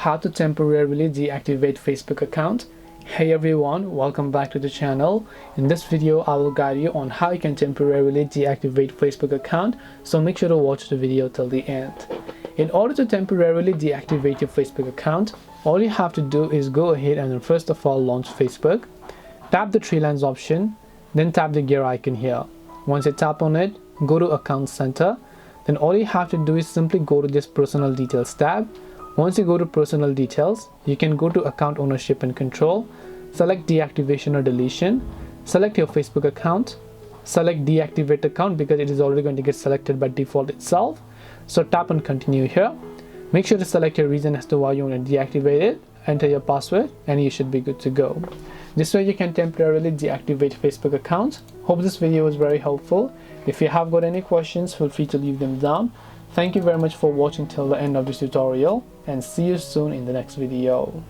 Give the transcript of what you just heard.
how to temporarily deactivate Facebook account. Hey everyone, welcome back to the channel. In this video I will guide you on how you can temporarily deactivate Facebook account, so make sure to watch the video till the end. In order to temporarily deactivate your Facebook account, all you have to do is go ahead and first of all launch Facebook. Tap the three lines option, then tap the gear icon here. Once you tap on it, go to Account Center. Then all you have to do is simply go to this Personal Details tab. Once you go to Personal Details, you can go to Account Ownership and Control, select Deactivation or Deletion, select your Facebook account, select Deactivate account because it is already going to get selected by default itself. So tap on Continue here. Make sure to select your reason as to why you want to deactivate it, enter your password, and you should be good to go. This way you can temporarily deactivate Facebook accounts. Hope this video was very helpful. If you have got any questions, feel free to leave them down. Thank you very much for watching till the end of this tutorial, and see you soon in the next video.